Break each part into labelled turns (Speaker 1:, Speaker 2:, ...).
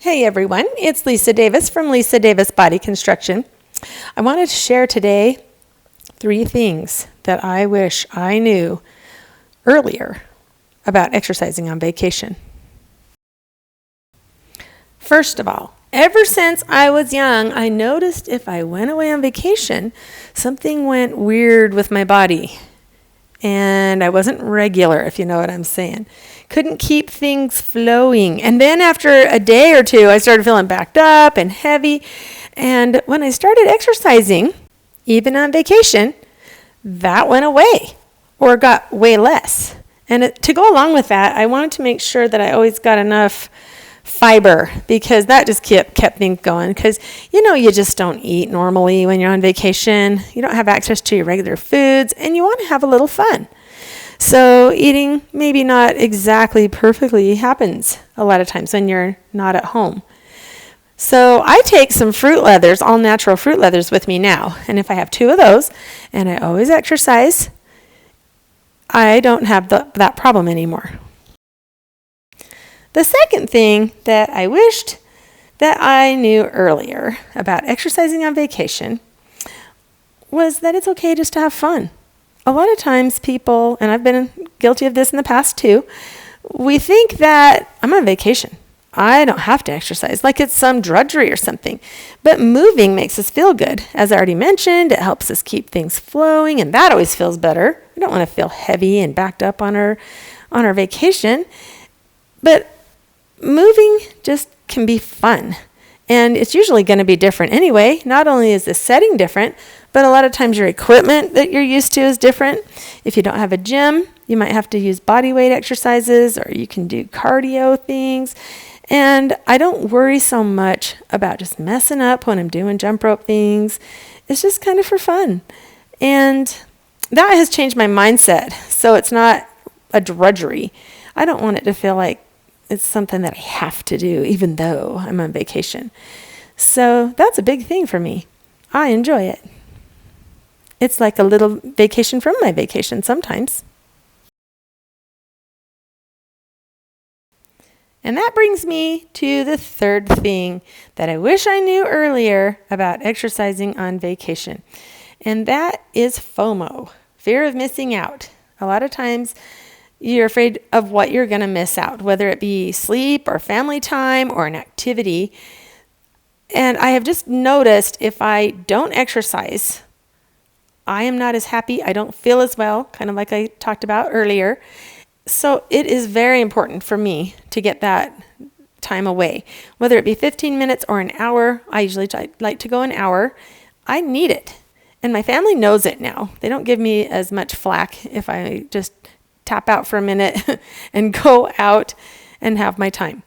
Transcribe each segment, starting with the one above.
Speaker 1: Hey everyone, it's Lisa Davis from Lisa Davis Body Construction. I wanted to share today 3 things that I wish I knew earlier about exercising on vacation. First of all, ever since I was young, I noticed if I went away on vacation, something went weird with my body. And I wasn't regular, if you know what I'm saying. Couldn't keep things flowing. And then after a day or two, I started feeling backed up and heavy. And when I started exercising, even on vacation, that went away or got way less. And to go along with that, I wanted to make sure that I always got enough fiber, because that just kept things going. Because you just don't eat normally when you're on vacation. You don't have access to your regular foods, and you want to have a little fun. So eating maybe not exactly perfectly happens a lot of times when you're not at home. So I take some fruit leathers, all natural fruit leathers, with me now. And if I have 2 of those, and I always exercise, I don't have that problem anymore. The second thing that I wished that I knew earlier about exercising on vacation was that it's okay just to have fun. A lot of times people, and I've been guilty of this in the past too, we think that I'm on vacation. I don't have to exercise, like it's some drudgery or something. But moving makes us feel good. As I already mentioned, it helps us keep things flowing, and that always feels better. We don't want to feel heavy and backed up on our vacation. But moving just can be fun, and it's usually going to be different anyway. Not only is the setting different, but a lot of times your equipment that you're used to is different. If you don't have a gym, you might have to use body weight exercises, or you can do cardio things. And I don't worry so much about just messing up when I'm doing jump rope things. It's just kind of for fun. And that has changed my mindset, so it's not a drudgery. I don't want it to feel like it's something that I have to do, even though I'm on vacation. So that's a big thing for me. I enjoy it. It's like a little vacation from my vacation sometimes. And that brings me to the third thing that I wish I knew earlier about exercising on vacation. And that is FOMO, fear of missing out. A lot of times you're afraid of what you're going to miss out, whether it be sleep or family time or an activity. And I have just noticed if I don't exercise, I am not as happy. I don't feel as well, kind of like I talked about earlier. So it is very important for me to get that time away, whether it be 15 minutes or an hour. I usually like to go an hour. I need it. And my family knows it now. They don't give me as much flack if I just tap out for a minute and go out and have my time.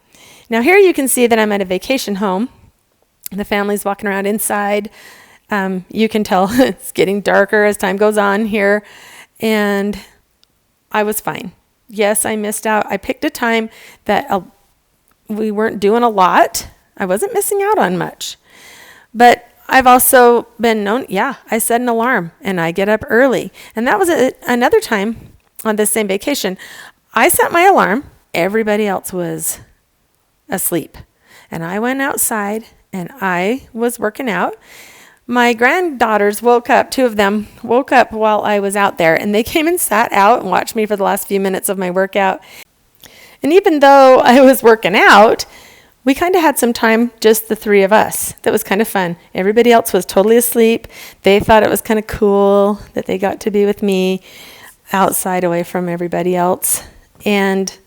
Speaker 1: Now here you can see that I'm at a vacation home. The family's walking around inside. You can tell it's getting darker as time goes on here. And I was fine. Yes, I missed out. I picked a time that we weren't doing a lot. I wasn't missing out on much. But I've also been known, I set an alarm and I get up early. And that was another time on this same vacation. I set my alarm. Everybody else was asleep. And I went outside and I was working out. My granddaughters woke up, 2 of them woke up while I was out there, and they came and sat out and watched me for the last few minutes of my workout. And even though I was working out, we kind of had some time, just the 3 of us. That was kind of fun. Everybody else was totally asleep. They thought it was kind of cool that they got to be with me outside away from everybody else. And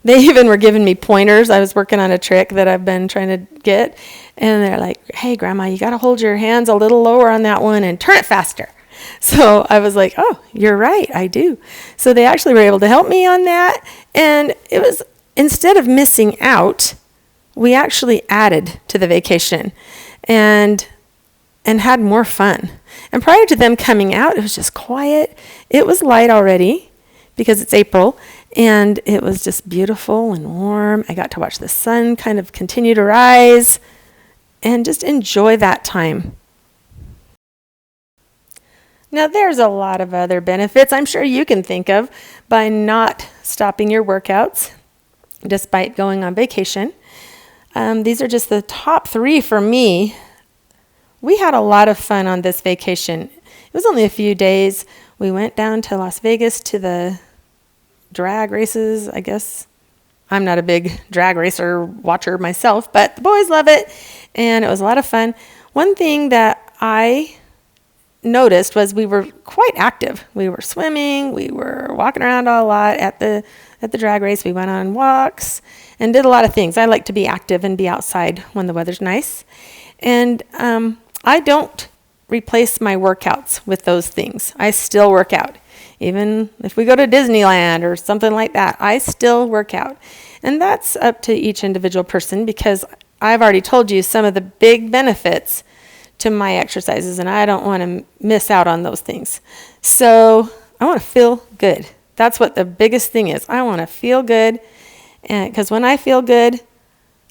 Speaker 1: they even were giving me pointers. I was working on a trick that I've been trying to get. And they're like, hey, Grandma, you got to hold your hands a little lower on that one and turn it faster. So I was like, oh, you're right, I do. So they actually were able to help me on that. And it was, instead of missing out, we actually added to the vacation and had more fun. And prior to them coming out, it was just quiet. It was light already because it's April. And it was just beautiful and warm. I got to watch the sun kind of continue to rise and just enjoy that time. Now, there's a lot of other benefits I'm sure you can think of by not stopping your workouts despite going on vacation. These are just the top 3 for me. We had a lot of fun on this vacation. It was only a few days. We went down to Las Vegas to the drag races, I guess. I'm not a big drag racer watcher myself, but the boys love it, and it was a lot of fun. One thing that I noticed was we were quite active. We were swimming, we were walking around a lot at the drag race. We went on walks and did a lot of things. I like to be active and be outside when the weather's nice. And I don't replace my workouts with those things. I still work out. Even if we go to Disneyland or something like that, I still work out. And that's up to each individual person, because I've already told you some of the big benefits to my exercises, and I don't want to miss out on those things. So I want to feel good. That's what the biggest thing is. I want to feel good, because when I feel good,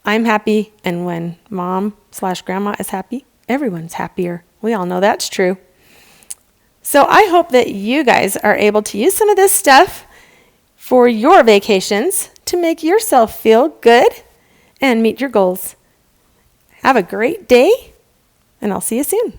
Speaker 1: I'm happy. And when mom/grandma is happy, everyone's happier. We all know that's true. So I hope that you guys are able to use some of this stuff for your vacations to make yourself feel good and meet your goals. Have a great day, and I'll see you soon.